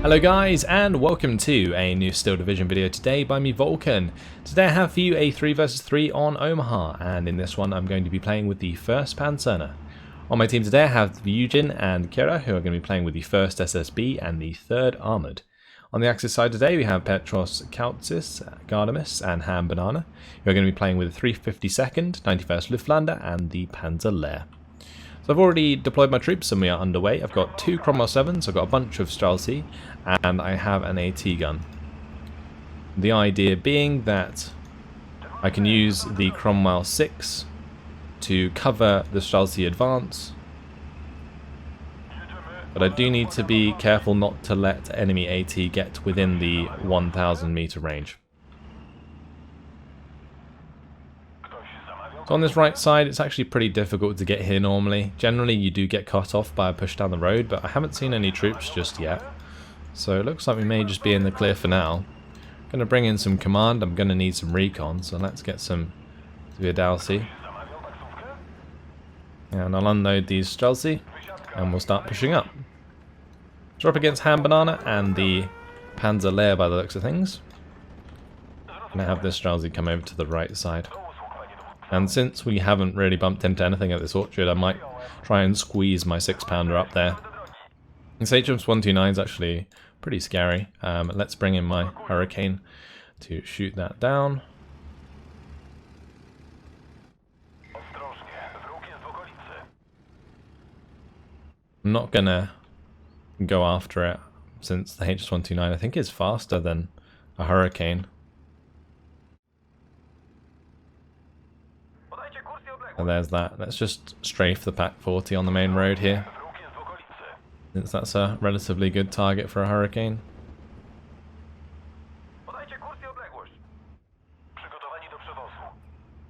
Hello guys, and welcome to a new Steel Division video today by me, Vulcan. Today I have for you a 3 vs 3 on Omaha, and in this one I'm going to be playing with the 1st Pancerna. On my team today I have VulcanHDGaming, who are going to be playing with the 1st SSB and the 3rd Armoured. On the Axis side today we have Per Kiilstofte and Ham Banana, who are going to be playing with the 352nd, 91st Luftlander and the Panzer Lehr. So I've already deployed my troops and we are underway. I've got 2 Cromwell 7s, I've got a bunch of Streltsy, and I have an AT gun. The idea being that I can use the Cromwell 6 to cover the Streltsy advance, but I do need to be careful not to let enemy AT get within the 1000 meter range. So on this right side it's actually pretty difficult to get here normally. Generally you do get cut off by a push down the road, but I haven't seen any troops just yet. So it looks like we may just be in the clear for now. I'm going to bring in some command, I'm going to need some recon, so let's get some Viadalcy. And I'll unload these Streltsy and we'll start pushing up. We're up against Ham Banana and the Panzer Lehr by the looks of things. I'm going to have this Streltsy come over to the right side. And since we haven't really bumped into anything at this orchard, I might try and squeeze my 6-pounder up there. This HMS-129 is actually pretty scary. Let's bring in my Hurricane to shoot that down. I'm not gonna go after it since the HS-129 I think is faster than a Hurricane. And there's that. Let's just strafe the Pack 40 on the main road here, since that's a relatively good target for a Hurricane.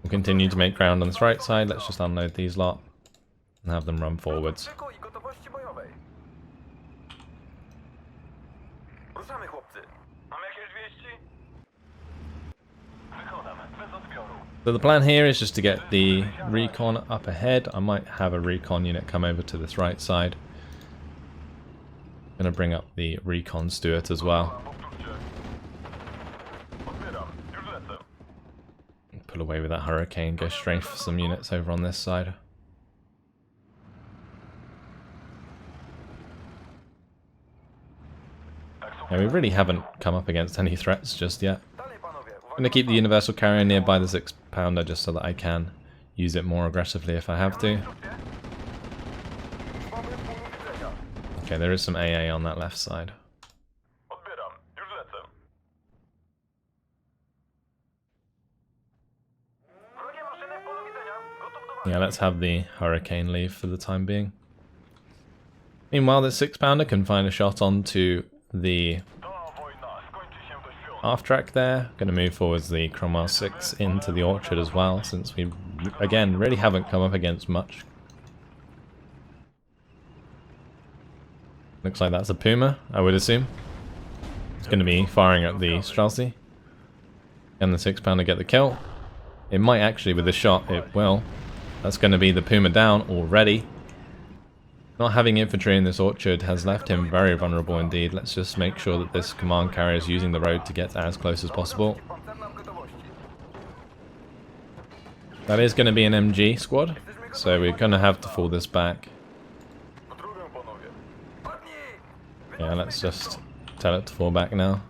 We'll continue to make ground on this right side. Let's just unload these lot and have them run forwards. So the plan here is just to get the recon up ahead. I might have a recon unit come over to this right side. I'm going to bring up the recon Stuart as well. Pull away with that Hurricane, go strafe some units over on this side. Yeah, we really haven't come up against any threats just yet. I'm going to keep the Universal Carrier nearby the 6-pounder just so that I can use it more aggressively if I have to. Okay, there is some AA on that left side. Yeah, let's have the Hurricane leave for the time being. Meanwhile, this 6-pounder can find a shot onto the half track there. Going to move forwards the Cromwell 6 into the orchard as well, since we again really haven't come up against much. Looks like that's a Puma, I would assume. It's going to be firing at the Streltsy. Can the 6-pounder get the kill? It might actually with the shot, it will. That's going to be the Puma down already. Not having infantry in this orchard has left him very vulnerable indeed. Let's just make sure that this command carrier is using the road to get as close as possible. That is going to be an MG squad, so we're going to have to fall this back. Yeah, let's just tell it to fall back now.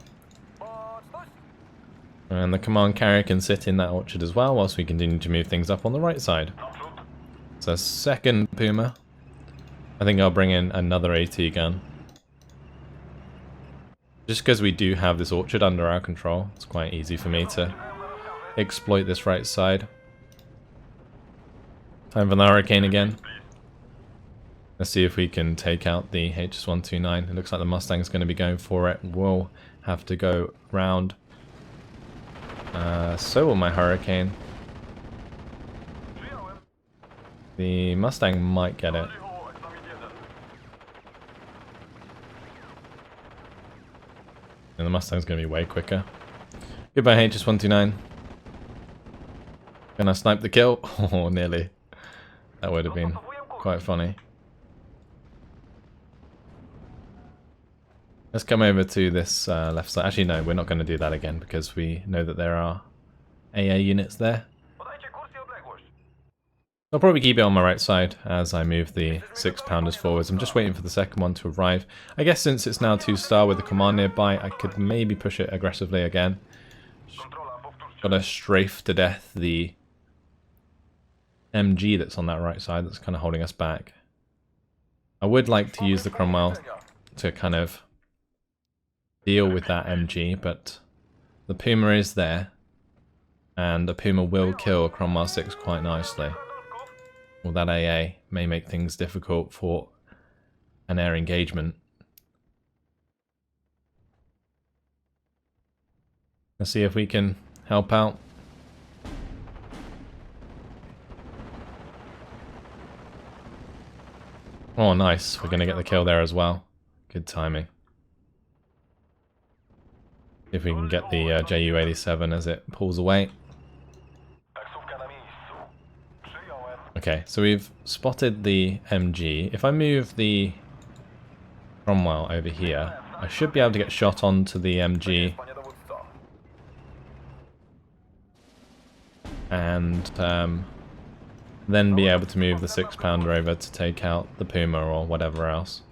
And the command carrier can sit in that orchard as well whilst we continue to move things up on the right side. So 2nd Puma. I think I'll bring in another AT gun. Just because we do have this orchard under our control, it's quite easy for me to exploit this right side. Time for the Hurricane again. Let's see if we can take out the HS-129. It looks like the Mustang's going to be going for it. We'll have to go round. So will my Hurricane. The Mustang might get it. And the Mustang's going to be way quicker. Goodbye HS-129. Can I snipe the kill? Oh, nearly. That would have been quite funny. Let's come over to this left side. Actually, no, we're not going to do that again because we know that there are AA units there. I'll probably keep it on my right side as I move the 6-pounders forwards. I'm just waiting for the second one to arrive. I guess since it's now 2-star with the command nearby, I could maybe push it aggressively again. Gotta strafe to death the MG that's on that right side that's kind of holding us back. I would like to use the Cromwell to kind of deal with that MG, but the Puma is there, and the Puma will kill a Cromwell 6 quite nicely. Well, that AA may make things difficult for an air engagement. Let's see if we can help out. Oh, nice. We're going to get the kill there as well. Good timing. If we can get the Ju-87 as it pulls away. Okay, so we've spotted the MG. If I move the Cromwell over here, I should be able to get shot onto the MG. And then be able to move the 6-pounder over to take out the Puma or whatever else.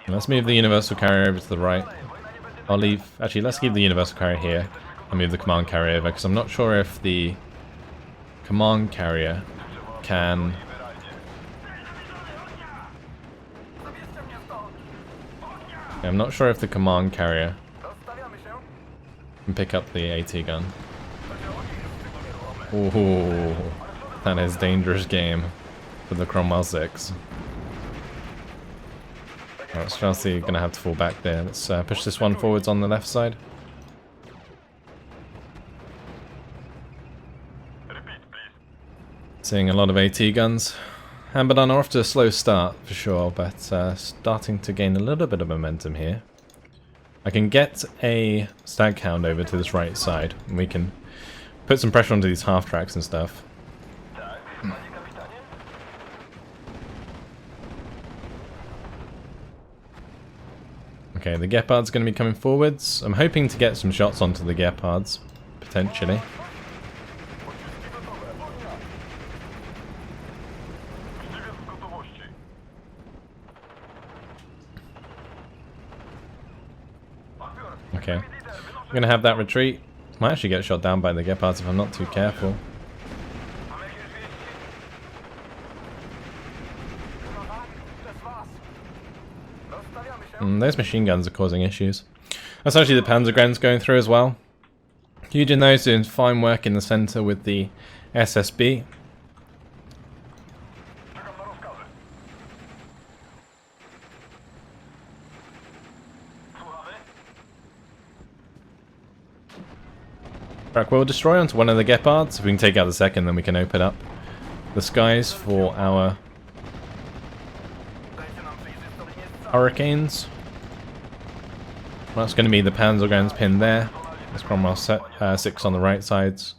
Let's move the universal carrier over to the right. I'll leave... Actually, let's keep the universal carrier here and move the command carrier over, because I'm not sure if the command carrier can... I'm not sure if the command carrier can pick up the AT gun. Ooh, that is a dangerous game for the Cromwell 6. Alright, Chelsea gonna have to fall back there. Let's push this one forwards on the left side. Seeing a lot of AT guns. Hamburton are off to a slow start for sure, but starting to gain a little bit of momentum here. I can get a stag hound over to this right side, and we can put some pressure onto these half tracks and stuff. Okay, the Gepard's going to be coming forwards. I'm hoping to get some shots onto the Gepards, potentially. Okay, I'm going to have that retreat. Might actually get shot down by the Gepards if I'm not too careful. Those machine guns are causing issues. That's actually the Panzergrens going through as well. Huge in those doing fine work in the centre with the SSB. Right, we'll destroy onto one of the Gepards. If we can take out the second, then we can open up the skies for our Hurricanes. That's going to be the Panzergrens pin there. There's Cromwell 6 on the right sides.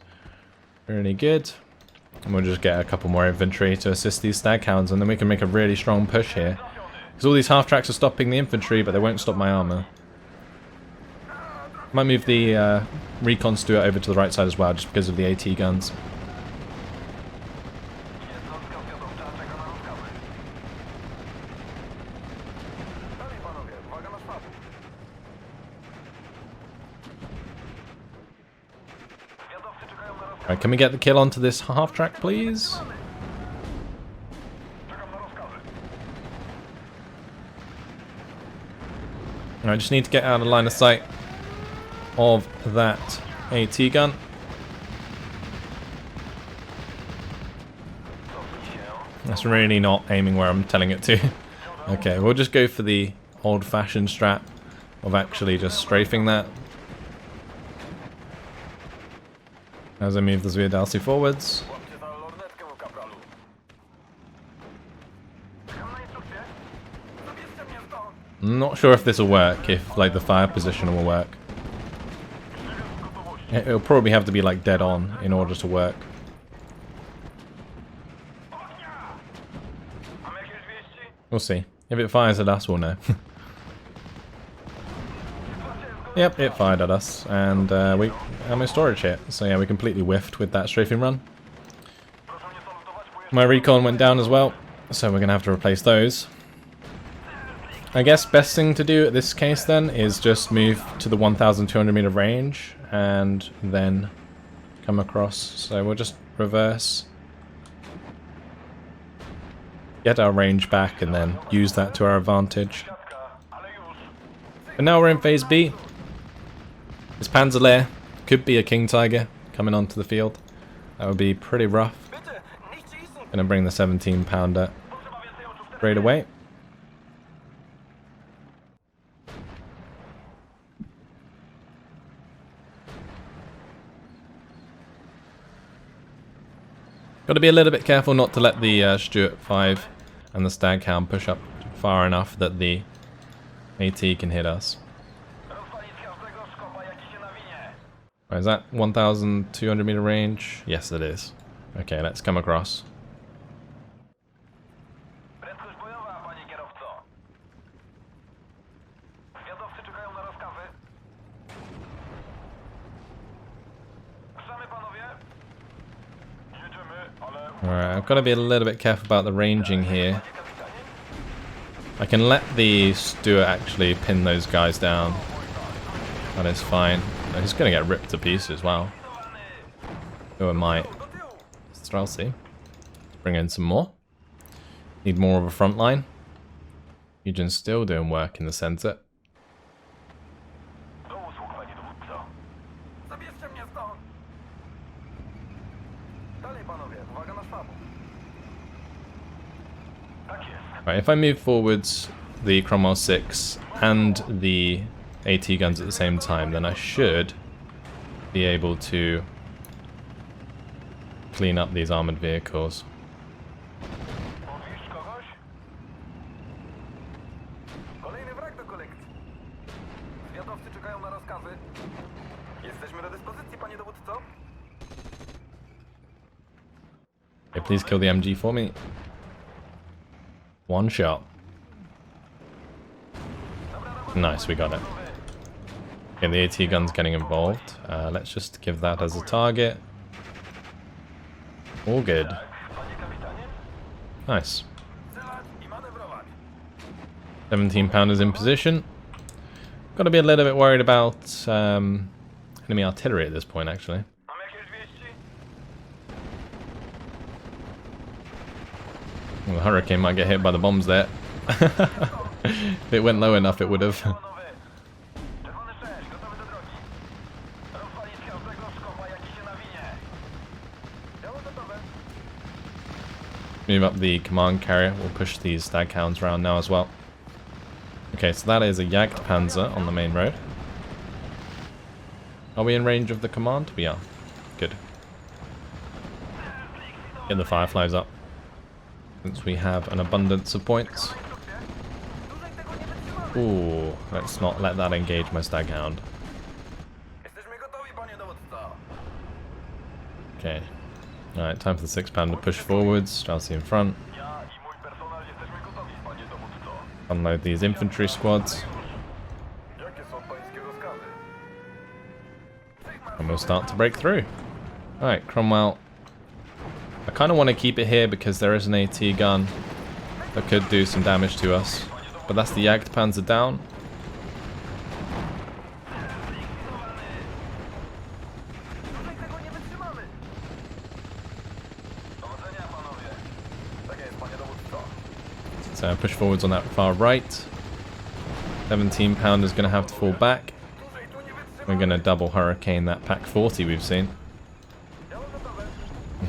Really good. And we'll just get a couple more infantry to assist these staghounds, and then we can make a really strong push here. Because all these half tracks are stopping the infantry, but they won't stop my armour. Might move the recon Stuart over to the right side as well, just because of the AT guns. Right, can we get the kill onto this half track, please? I just need to get out of line of sight of that AT gun. That's really not aiming where I'm telling it to. Okay, we'll just go for the old-fashioned strat of actually just strafing that. As I move the Zwiadalsi forwards. I'm not sure if this will work, if like the fire position will work. It'll probably have to be like dead on in order to work. We'll see. If it fires at us, we'll know. Yep, it fired at us, and we ammo storage hit. So yeah, we completely whiffed with that strafing run. My recon went down as well, so we're gonna have to replace those. I guess best thing to do at this case then is just move to the 1,200 meter range and then come across. So we'll just reverse, get our range back, and then use that to our advantage. But now we're in phase B. This Panzer Lehr could be a King Tiger coming onto the field. That would be pretty rough. Gonna bring the 17-pounder straight away. Got to be a little bit careful not to let the Stuart 5 and the Staghound push up far enough that the AT can hit us. Is that 1,200 meter range? Yes, it is. Okay, let's come across. Alright, I've got to be a little bit careful about the ranging here. I can let the Stuart actually pin those guys down. That is fine. He's going to get ripped to pieces, wow. Who am I? Strelcy. Bring in some more. Need more of a front line. Legion's still doing work in the center. Right, if I move forwards the Cromwell 6 and the AT guns at the same time, then I should be able to clean up these armored vehicles. Okay, please kill the MG for me. One shot. Nice, we got it. Okay, the AT gun's getting involved. Let's just give that as a target. All good. Nice. 17-pounders in position. Got to be a little bit worried about enemy artillery at this point, actually. Well, the Hurricane might get hit by the bombs there. If it went low enough, it would have. Move up the command carrier. We'll push these Staghounds around now as well. Okay, so that is a Jagdpanzer on the main road. Are we in range of the command? We are. Good. Get the Fireflies up, since we have an abundance of points. Ooh, let's not let that engage my Staghound. Okay. Alright, time for the 6-pounder to push forwards. Strelcy in front. Unload these infantry squads. And we'll start to break through. Alright, Cromwell. I kind of want to keep it here because there is an AT gun that could do some damage to us. But that's the Jagdpanzer down. So push forwards on that far right. 17-pounder is going to have to fall back. We're going to double Hurricane that Pack 40 we've seen.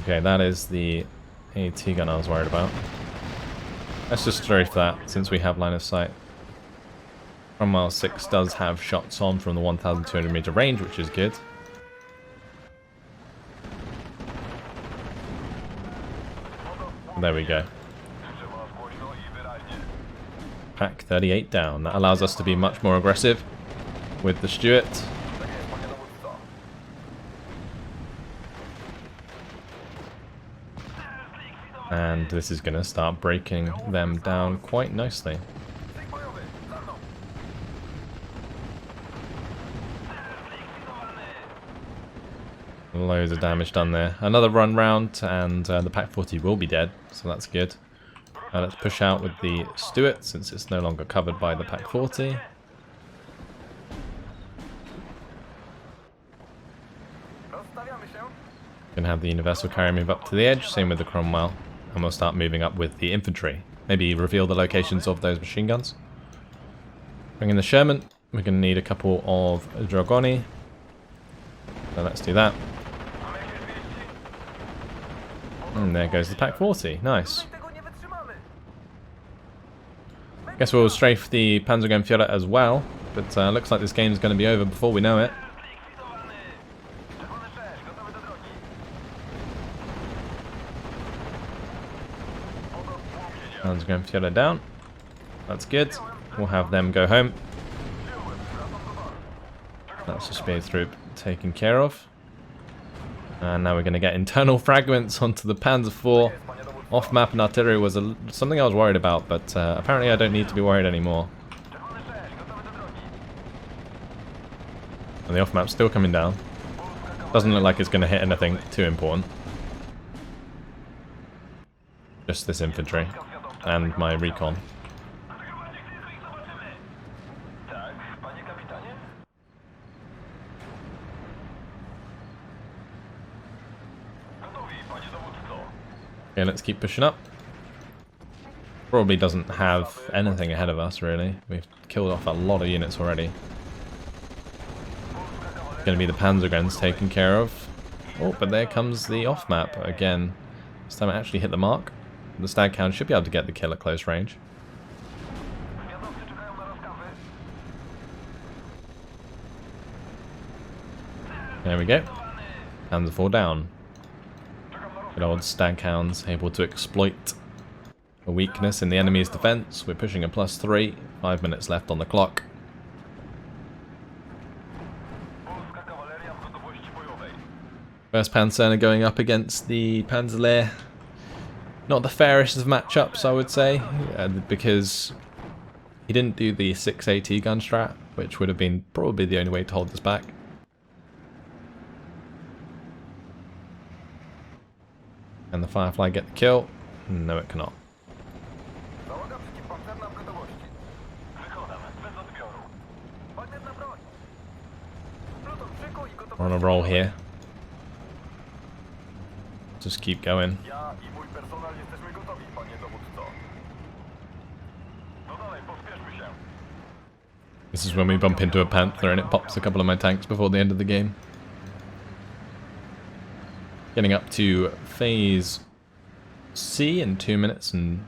Okay, that is the AT gun I was worried about. Let's just strafe that since we have line of sight. Cromwell 6 does have shots on from the 1,200 meter range, which is good. There we go. Pack 38 down. That allows us to be much more aggressive with the Stuart. And this is going to start breaking them down quite nicely. Loads of damage done there. Another run round and the Pack 40 will be dead, so that's good. Let's push out with the Stuart since it's no longer covered by the Pack 40. Can have the Universal Carrier move up to the edge, same with the Cromwell, and we'll start moving up with the infantry. Maybe reveal the locations of those machine guns. Bring in the Sherman. We're going to need a couple of Dragoni. So let's do that. And there goes the Pack 40. Nice. Guess we'll strafe the ECcggJyRA as well, but looks like this game is going to be over before we know it. ECcggJyRA down. That's good. We'll have them go home. That's the spear troop taken care of. And now we're going to get internal fragments onto the Panzer IV. Off-map and artillery was something I was worried about, but apparently I don't need to be worried anymore. And the off-map's still coming down. Doesn't look like it's going to hit anything too important. Just this infantry and my recon. Okay, let's keep pushing up. Probably doesn't have anything ahead of us, really. We've killed off a lot of units already. It's going to be the Panzergrens taken care of. Oh, but there comes the off-map again. This time it actually hit the mark. The Staghound should be able to get the kill at close range. There we go. Panzer IV down. Good old Staghounds able to exploit a weakness in the enemy's defense. We're pushing a +3. 5 minutes left on the clock. First Pancerna going up against the Panzer Lehr. Not the fairest of matchups, I would say, because he didn't do the 6AT gun strat, which would have been probably the only way to hold this back. Can the Firefly get the kill? No, it cannot. We're on a roll here. Just keep going. This is when we bump into a Panther and it pops a couple of my tanks before the end of the game. Getting up to phase C in 2 minutes and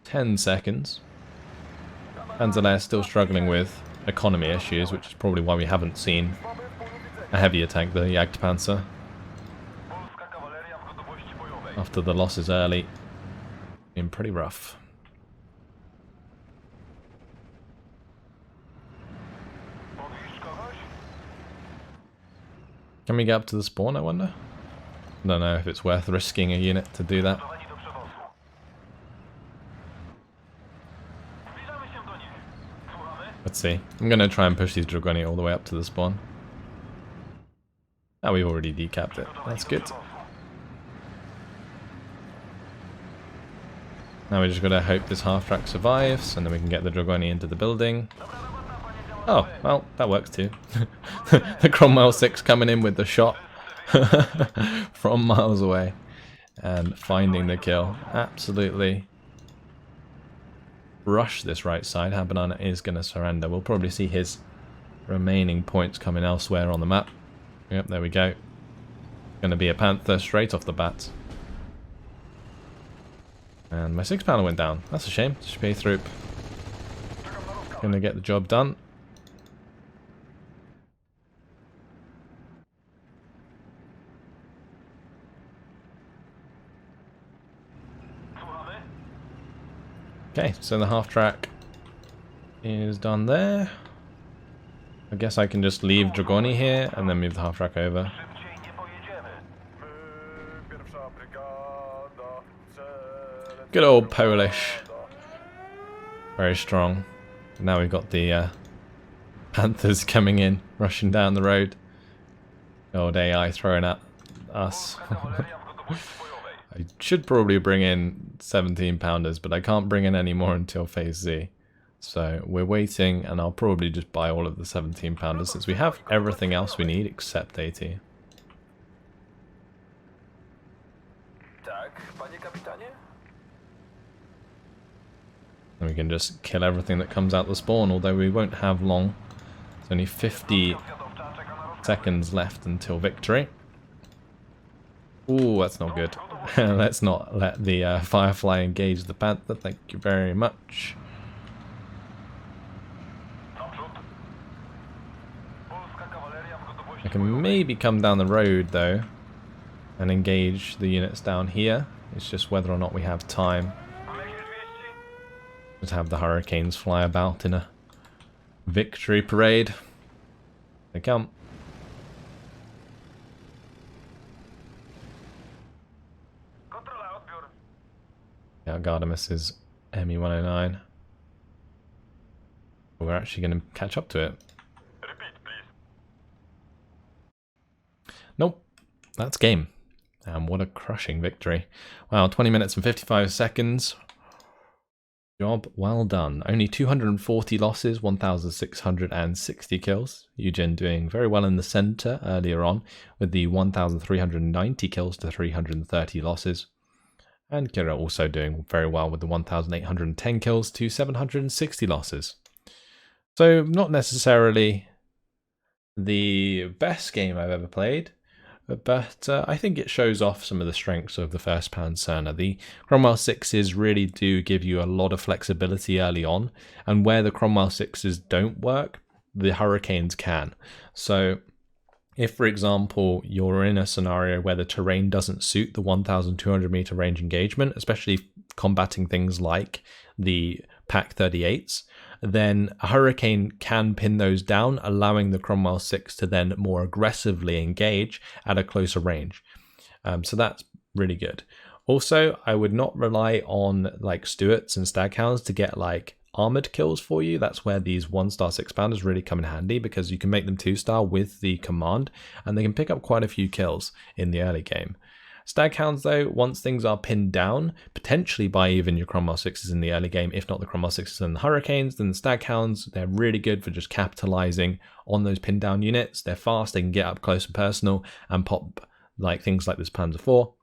10 seconds. Panzer Lehr still struggling with economy issues, which is probably why we haven't seen a heavier tank, the Jagdpanzer. After the losses early, been pretty rough. Can we get up to the spawn, I wonder? I don't know if it's worth risking a unit to do that. Let's see. I'm going to try and push these Dragoni all the way up to the spawn. Ah, we've already decapped it. That's good. Now we just got to hope this half-track survives, and then we can get the Dragoni into the building. Oh, well, that works too. The Cromwell 6 coming in with the shot from miles away and finding the kill. Absolutely rush this right side. Banana is going to surrender. We'll probably see his remaining points coming elsewhere on the map. Yep, there we go. Going to be a Panther straight off the bat. And my 6-pounder went down. That's a shame. Spear troop going to get the job done. Okay, so the half track is done there. I guess I can just leave Dragoni here and then move the half track over. Good old Polish. Very strong. Now we've got the Panthers coming in, rushing down the road. Old AI throwing at us. I should probably bring in 17 pounders, but I can't bring in any more until phase Z. So we're waiting, and I'll probably just buy all of the 17 pounders since we have everything else we need except AT. And we can just kill everything that comes out the spawn, although we won't have long. There's only 50 seconds left until victory. Ooh, that's not good. Let's not let the Firefly engage the Panther. Thank you very much. I can maybe come down the road though and engage the units down here. It's just whether or not we have time. Just have the Hurricanes fly about in a victory parade. They come. Yeah, Gardamus is ME109. We're actually going to catch up to it. Nope, that's game. And what a crushing victory. Wow, 20 minutes and 55 seconds. Job well done. Only 240 losses, 1,660 kills. Eugen doing very well in the center earlier on with the 1,390 kills to 330 losses. And Kira also doing very well with the 1,810 kills to 760 losses. So not necessarily the best game I've ever played, but I think it shows off some of the strengths of the first Pancerna. The Cromwell 6s really do give you a lot of flexibility early on, and where the Cromwell 6s don't work, the Hurricanes can. So if, for example, you're in a scenario where the terrain doesn't suit the 1,200 meter range engagement, especially combating things like the Pak-38s, then a Hurricane can pin those down, allowing the Cromwell 6 to then more aggressively engage at a closer range. So that's really good. Also, I would not rely on like Stuarts and Staghounds to get like armored kills for you. That's where these 1-star 6-pounders really come in handy, because you can make them 2-star with the command, and they can pick up quite a few kills in the early game. Staghounds, though, once things are pinned down, potentially by even your Cromwell 6s in the early game, if not the Cromwell 6s and the Hurricanes, then the Staghounds, they're really good for just capitalizing on those pinned down units. They're fast, they can get up close and personal and pop like things like this Panzer 4.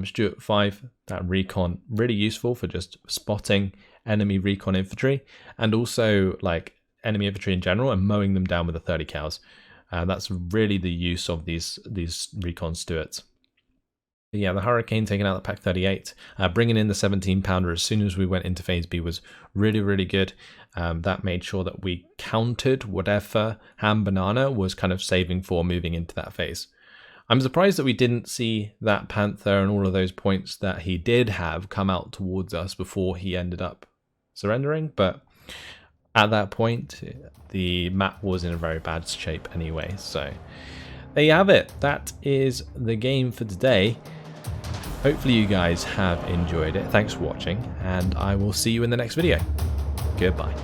Stuart 5, that recon, really useful for just spotting enemy recon infantry, and also like enemy infantry in general, and mowing them down with the 30 cows. That's really the use of these recon Stuarts. But yeah, the Hurricane taking out the Pak-38, bringing in the 17-pounder as soon as we went into phase B was really, really good. That made sure that we countered whatever Ham Banana was kind of saving for moving into that phase. I'm surprised that we didn't see that Panther and all of those points that he did have come out towards us before he ended up surrendering, but at that point the map was in a very bad shape anyway. So there you have it. That is the game for today. Hopefully you guys have enjoyed it. Thanks for watching, and I will see you in the next video. Goodbye.